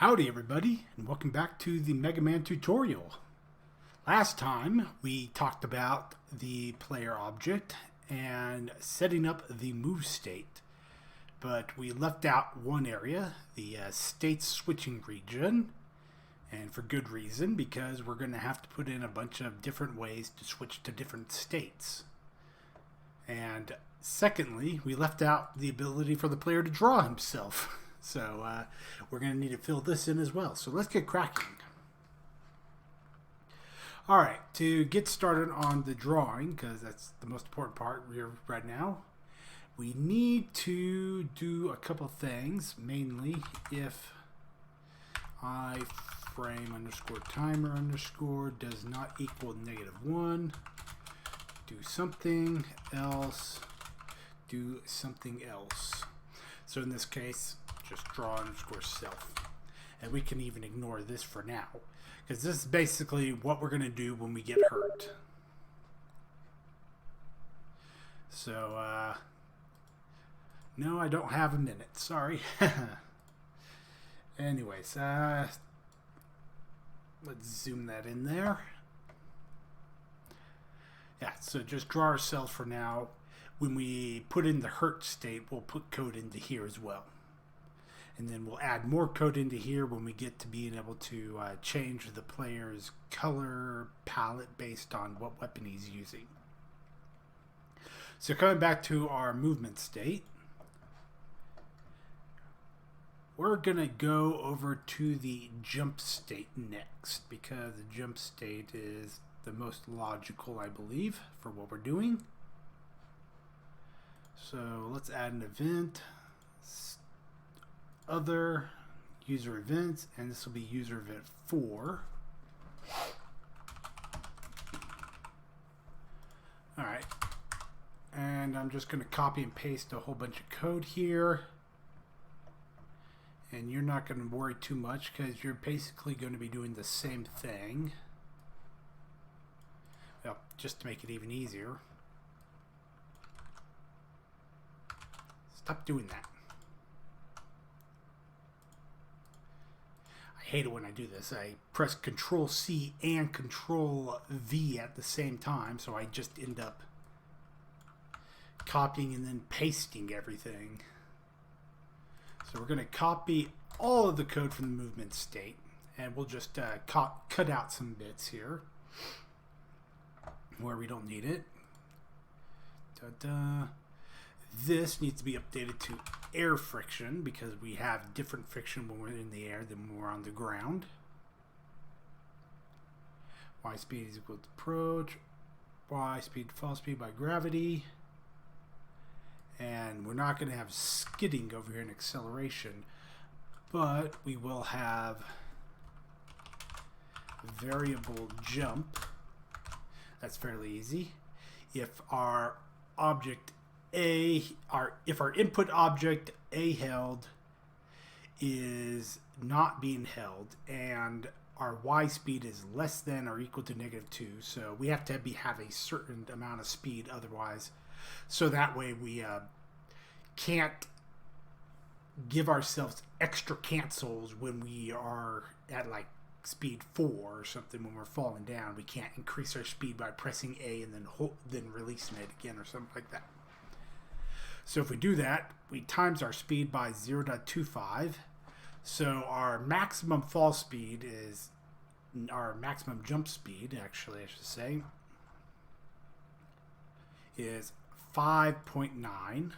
Howdy everybody, and welcome back to the Mega Man tutorial. Last time we talked about the player object and setting up the move state, but we left out one area, the state switching region, and for good reason, because we're going to have to put in a bunch of different ways to switch to different states. And secondly, we left out the ability for the player to draw himself. So we're going to need to fill this in as well. So let's get cracking. All right, to get started on the drawing, because that's the most important part here right now, we need to do a couple things. Mainly, if iframe underscore timer underscore does not equal -1, do something else, do something else. So in this case, just draw underscore self. And we can even ignore this for now, because this is basically what we're going to do when we get hurt. So, no, I don't have a minute. Sorry. Anyways, let's zoom that in there. Yeah, so just draw ourselves for now. When we put in the hurt state, we'll put code into here as well. And then we'll add more code into here when we get to being able to change the player's color palette based on what weapon he's using. So coming back to our movement state, we're going to go over to the jump state next, because the jump state is the most logical, I believe, for what we're doing. So let's add an event, other user events, and this will be user event 4. Alright, and I'm just going to copy and paste a whole bunch of code here, and you're not going to worry too much because you're basically going to be doing the same thing. Well, just to make it even easier. Stop doing that. I hate it when I do this. I press Control C and Control V at the same time, so I just end up copying and then pasting everything. So we're going to copy all of the code from the movement state, and we'll just cut out some bits here where we don't need it. This needs to be updated to air friction, because we have different friction when we're in the air than when we're on the ground. Y speed is equal to approach, Y speed to fall speed by gravity. And we're not going to have skidding over here in acceleration, but we will have variable jump. That's fairly easy. If our object if our input object A held is not being held, and our Y speed is less than or equal to -2, so we have to have a certain amount of speed otherwise, so that way we can't give ourselves extra cancels when we are at like speed 4 or something. When we're falling down, we can't increase our speed by pressing A and then releasing it again or something like that. So if we do that, we times our speed by 0.25. So our maximum fall speed is, our maximum jump speed, actually I should say, is 5.9.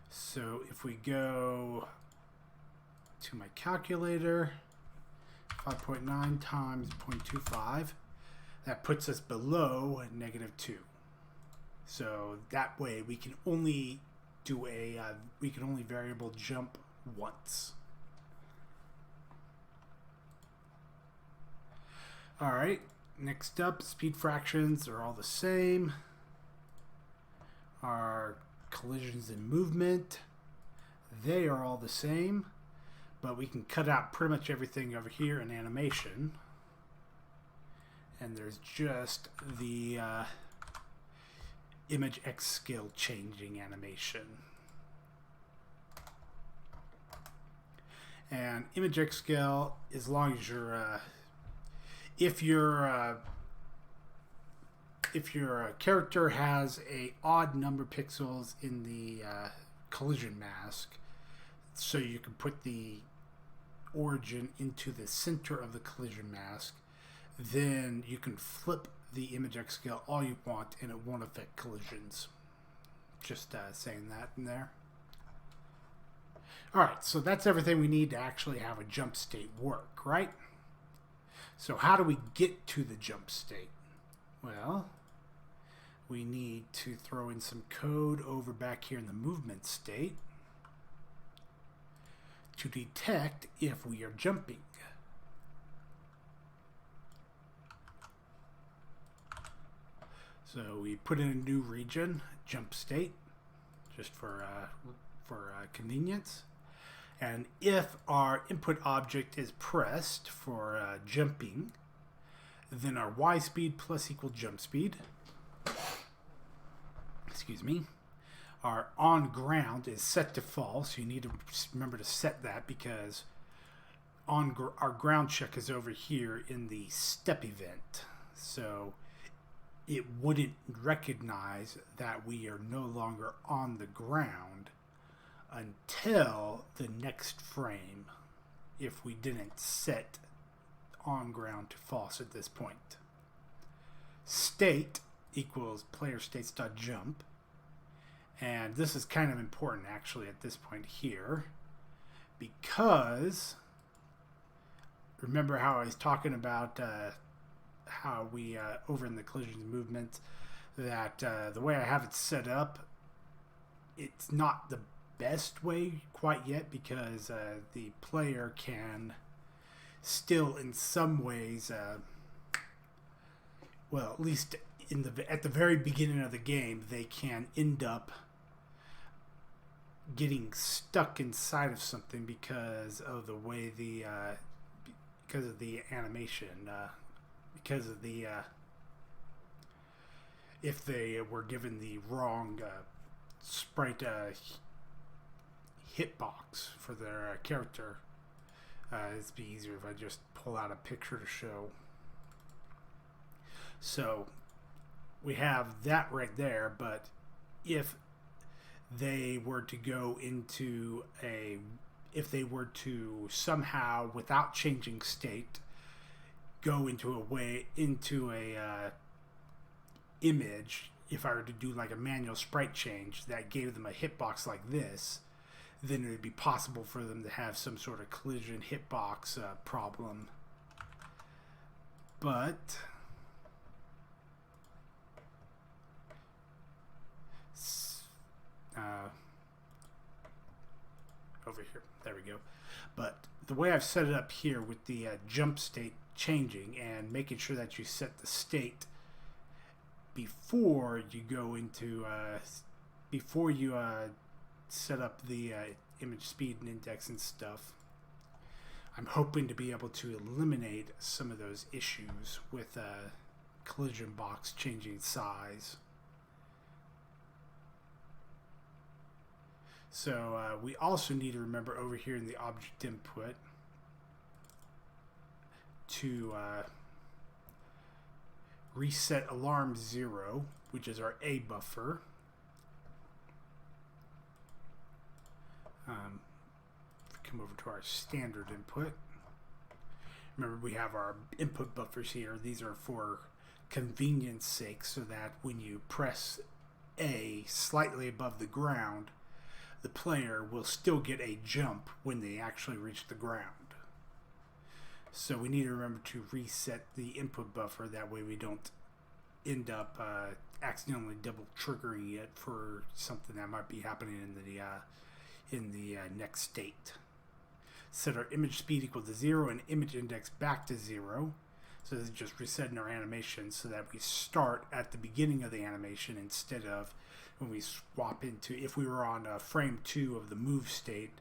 So if we go to my calculator, 5.9 times 0.25, that puts us below -2. So that way we can only do we can only variable jump once. All right, next up, speed fractions are all the same. Our collisions and movement, they are all the same, but we can cut out pretty much everything over here in animation. And there's just the image X scale changing animation. And image X scale, as long as you're if your character has a odd number of pixels in the collision mask, so you can put the origin into the center of the collision mask, then you can flip the image X scale all you want and it won't affect collisions. Just saying that in there. Alright, so that's everything we need to actually have a jump state work, right? So how do we get to the jump state? Well, we need to throw in some code over back here in the movement state to detect if we are jumping. So we put in a new region, jump state, just for convenience. And if our input object is pressed for jumping, then our y speed plus equal jump speed. Excuse me. Our on ground is set to false. You need to remember to set that because our ground check is over here in the step event. So it wouldn't recognize that we are no longer on the ground until the next frame if we didn't set on ground to false at this point. State equals player states.jump, and this is kind of important actually at this point here, because remember how I was talking about how we over in the collisions movement that the way I have it set up, it's not the best way quite yet, because the player can still in some ways well, at least at the very beginning of the game, they can end up getting stuck inside of something because of the way the because of the animation, because of the if they were given the wrong sprite hitbox for their character. It'd be easier if I just pull out a picture to show. So we have that right there, but if they were to go into if they were to somehow, without changing state, go into a image, if I were to do like a manual sprite change that gave them a hitbox like this, then it would be possible for them to have some sort of collision hitbox problem. But over here, there we go. But the way I've set it up here with the jump state changing and making sure that you set the state before you go into before you set up the image speed and index and stuff, I'm hoping to be able to eliminate some of those issues with collision box changing size. So we also need to remember over here in the object input to reset alarm 0, which is our A buffer. Come over to our standard input. Remember, we have our input buffers here. These are for convenience sake, so that when you press A slightly above the ground, the player will still get a jump when they actually reach the ground. So we need to remember to reset the input buffer. That way we don't end up accidentally double triggering it for something that might be happening in the next state. Set our image speed equal to 0 and image index back to 0. So this is just resetting our animation so that we start at the beginning of the animation instead of when we swap into, if we were on frame 2 of the move state,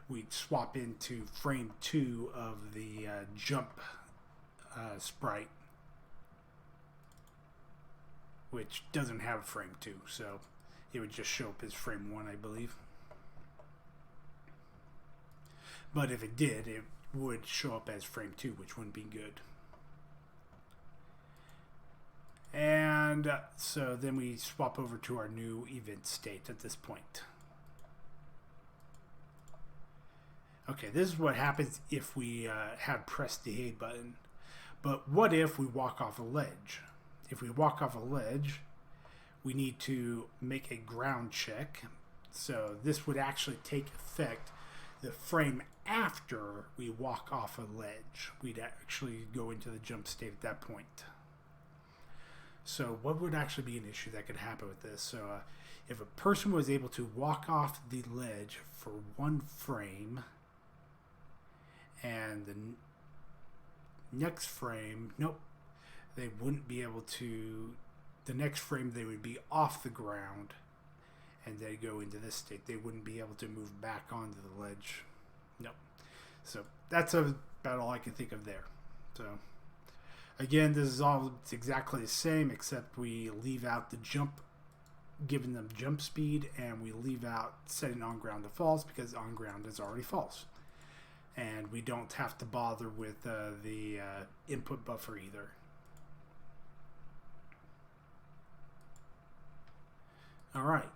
we'd swap into frame 2 of the jump sprite, which doesn't have frame 2, so it would just show up as frame 1, I believe. But if it did, it would show up as frame 2, which wouldn't be good. And so then we swap over to our new event state at this point. Okay, this is what happens if we had pressed the A button. But what if we walk off a ledge? If we walk off a ledge, we need to make a ground check. So this would actually take effect the frame after we walk off a ledge. We'd actually go into the jump state at that point. So what would actually be an issue that could happen with this? So if a person was able to walk off the ledge for 1 frame, and the next frame, nope, they wouldn't be able to, the next frame they would be off the ground, and they go into this state. They wouldn't be able to move back onto the ledge. Nope. So that's about all I can think of there. So again, this is all, it's exactly the same, except we leave out the jump, giving them jump speed, and we leave out setting on ground to false, because on ground is already false. And we don't have to bother with the input buffer either. All right.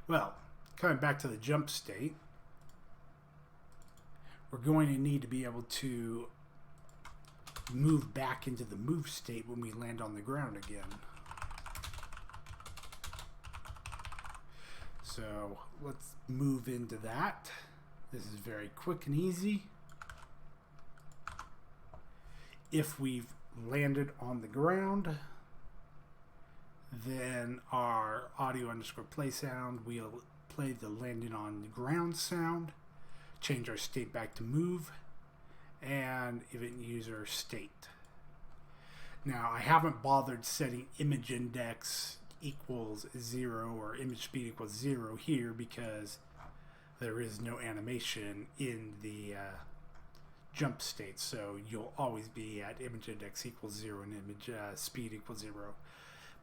Well, coming back to the jump state, we're going to need to be able to move back into the move state when we land on the ground again. So let's move into that. This is very quick and easy. If we've landed on the ground, then our audio underscore play sound, we'll play the landing on the ground sound, change our state back to move, and event user state. Now, I haven't bothered setting image index equals 0 or image speed equals 0 here because there is no animation in the jump state, so you'll always be at image index equals 0 and image speed equals 0.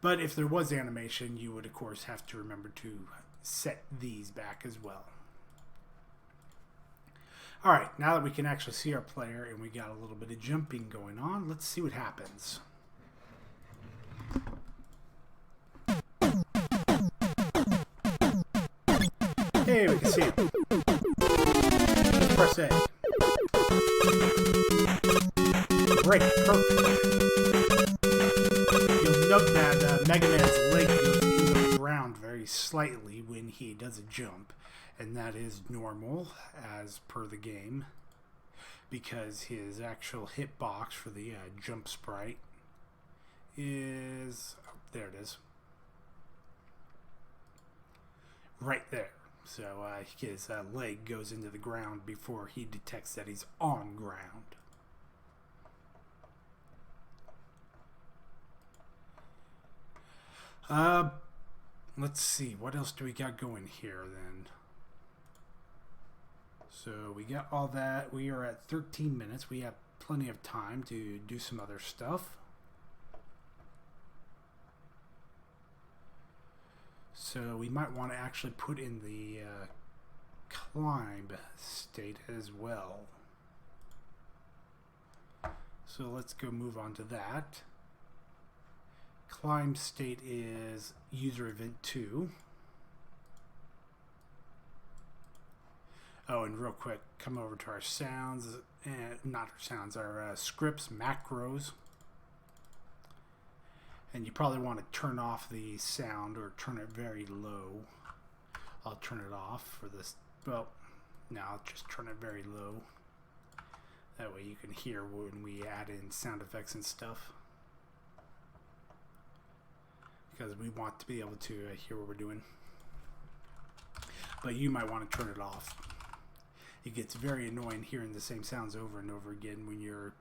But if there was animation, you would of course have to remember to set these back as well. Alright, now that we can actually see our player and we got a little bit of jumping going on, let's see what happens. Hey, we can see it. Let's press A. Great, perfect. You'll note that Mega Man's leg goes into the ground very slightly when he does a jump, and that is normal as per the game, because his actual hitbox for the jump sprite is, oh, there it is, right there. So his leg goes into the ground before he detects that he's on ground. Let's see, what else do we got going here then? So we got all that. We are at 13 minutes. We have plenty of time to do some other stuff. So we might want to actually put in the climb state as well. So let's go move on to that. Climb state is user event 2. Oh, and real quick, come over to our sounds, not our sounds, our scripts, macros. And you probably want to turn off the sound or turn it very low. I'll turn it off for this. Well, no, I'll just turn it very low. That way you can hear when we add in sound effects and stuff. Because we want to be able to hear what we're doing. But you might want to turn it off. It gets very annoying hearing the same sounds over and over again when you're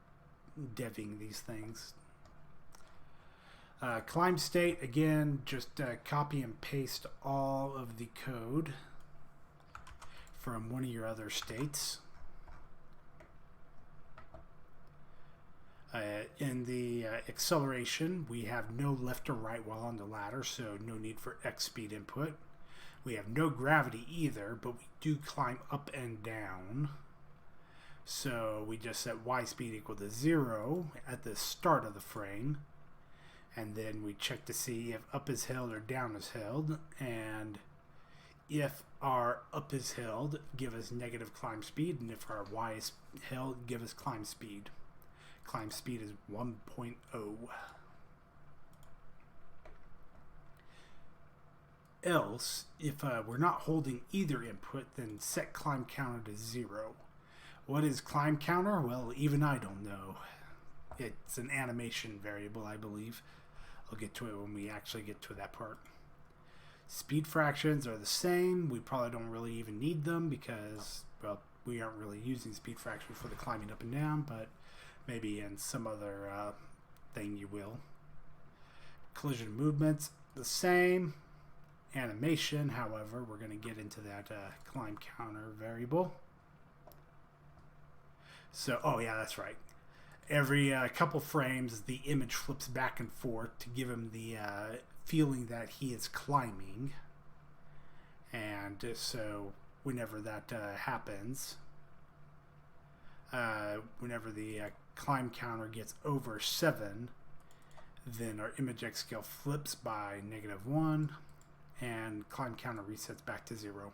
deving these things. Climb state, again, just copy and paste all of the code from one of your other states. In the acceleration, we have no left or right while on the ladder, so no need for X speed input. We have no gravity either, but we do climb up and down. So we just set y speed equal to 0 at the start of the frame, and then we check to see if up is held or down is held, and if our up is held, give us negative climb speed, and if our y is held, give us climb speed. Climb speed is 1.0. Else, if we're not holding either input, then set climb counter to 0. What is climb counter? Well, even I don't know. It's an animation variable, I believe. I'll get to it when we actually get to that part. Speed fractions are the same. We probably don't really even need them because, well, we aren't really using speed fractions for the climbing up and down, but maybe in some other thing you will. Collision movements, the same. Animation, however, we're going to get into that climb counter variable. So, oh yeah, that's right. Every couple frames, the image flips back and forth to give him the feeling that he is climbing. And so, whenever that happens, whenever the climb counter gets over 7, then our image X scale flips by -1, and climb counter resets back to 0.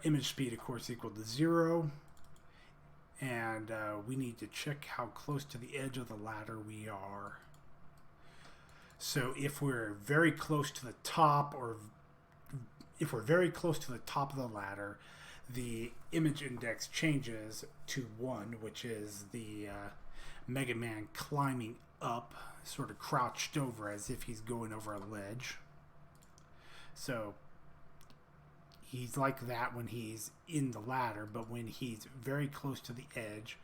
Image speed, of course, equal to 0, and we need to check how close to the edge of the ladder we are. So if we're very close to the top, or if we're very close to the top of the ladder, the image index changes to 1, which is the Mega Man climbing up, sort of crouched over as if he's going over a ledge. So he's like that when he's in the ladder, but when he's very close to the edge,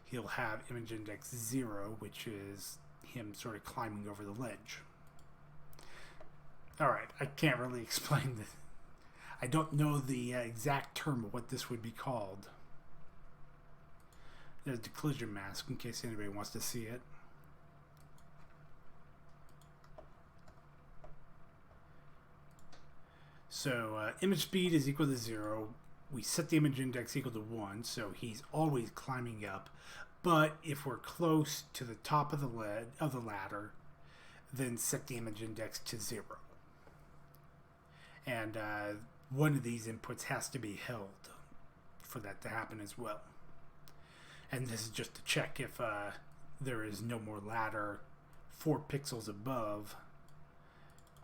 he'll have image index 0, which is him sort of climbing over the ledge. Alright, I can't really explain this. I don't know the exact term of what this would be called. There's the collision mask, in case anybody wants to see it. So image speed is equal to 0. We set the image index equal to 1, so he's always climbing up. But if we're close to the top of the ladder, then set the image index to 0. And one of these inputs has to be held for that to happen as well. And this is just to check if there is no more ladder 4 pixels above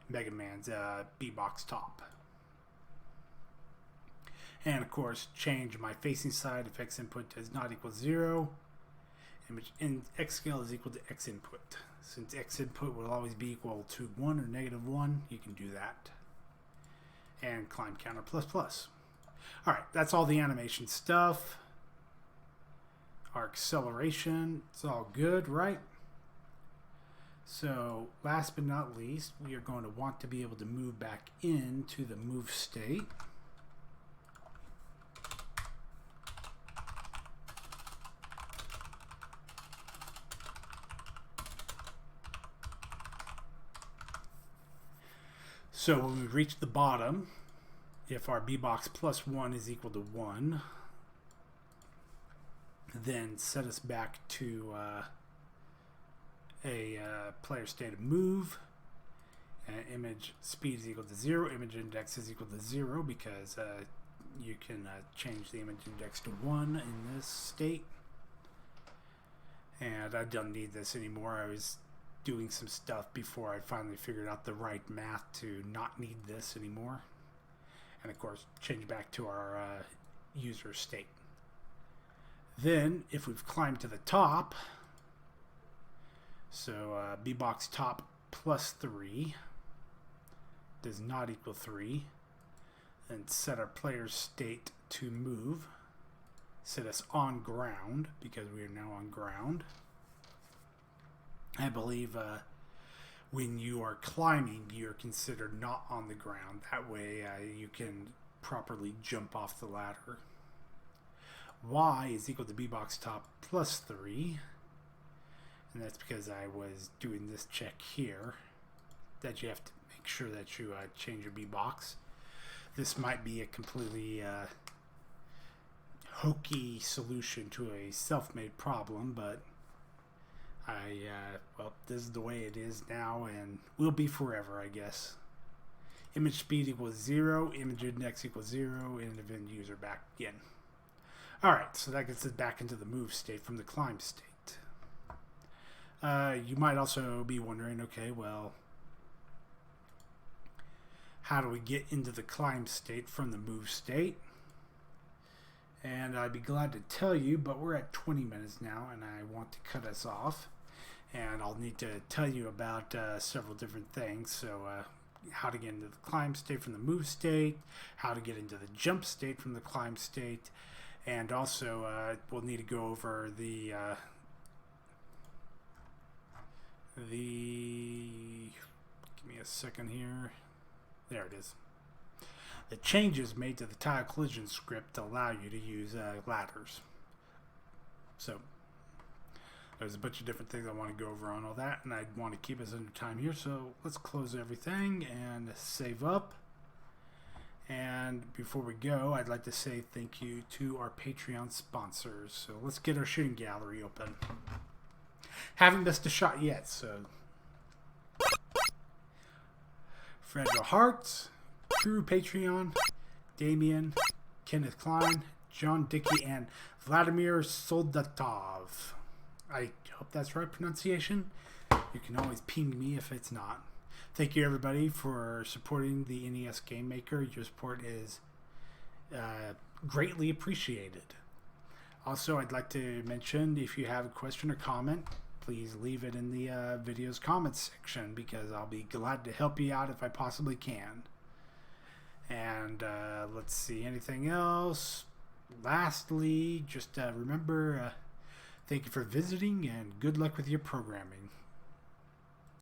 Mega Man's B-box top. And of course, change my facing side if X input does not equal 0. Image in X scale is equal to X input. Since X input will always be equal to 1 or -1, you can do that. And climb counter ++. Alright, that's all the animation stuff. Our acceleration, it's all good, right? So, last but not least, we are going to want to be able to move back into the move state. So when we reach the bottom, if our B-box +1 is equal to 1, then set us back to a player state of move. Image speed is equal to 0. Image index is equal to 0 because you can change the image index to 1 in this state. And I don't need this anymore. I was doing some stuff before I finally figured out the right math to not need this anymore. And of course, change back to our user state. Then, if we've climbed to the top, so B-box top +3 does not equal 3, and set our player's state to move. Set us on ground, because we are now on ground. I believe when you are climbing, you're considered not on the ground. That way you can properly jump off the ladder. Y is equal to B-box top +3. And that's because I was doing this check here, that you have to make sure that you change your B-box. This might be a completely hokey solution to a self-made problem, but well, this is the way it is now and will be forever, I guess. Image speed equals 0, image index equals 0, and event user back again. Alright, so that gets us back into the move state from the climb state. You might also be wondering, okay, well, how do we get into the climb state from the move state? And I'd be glad to tell you, but we're at 20 minutes now, and I want to cut us off. And I'll need to tell you about several different things. So, how to get into the climb state from the move state, how to get into the jump state from the climb state, and also we'll need to go over the give me a second here. There it is. The changes made to the tile collision script to allow you to use ladders. So there's a bunch of different things I want to go over on all that, and I want to keep us under time here, so let's close everything and save up. And before we go, I'd like to say thank you to our Patreon sponsors. So let's get our shooting gallery open. Haven't missed a shot yet, so Fragile Hearts, True Patreon, Damien, Kenneth Klein, John Dickey, and Vladimir Soldatov. I hope that's right pronunciation. You can always ping me if it's not. Thank you everybody for supporting the NES GameMaker. Your support is greatly appreciated. Also, I'd like to mention, if you have a question or comment, please leave it in the video's comments section, because I'll be glad to help you out if I possibly can. And let's see, anything else? Lastly, just remember, thank you for visiting and good luck with your programming.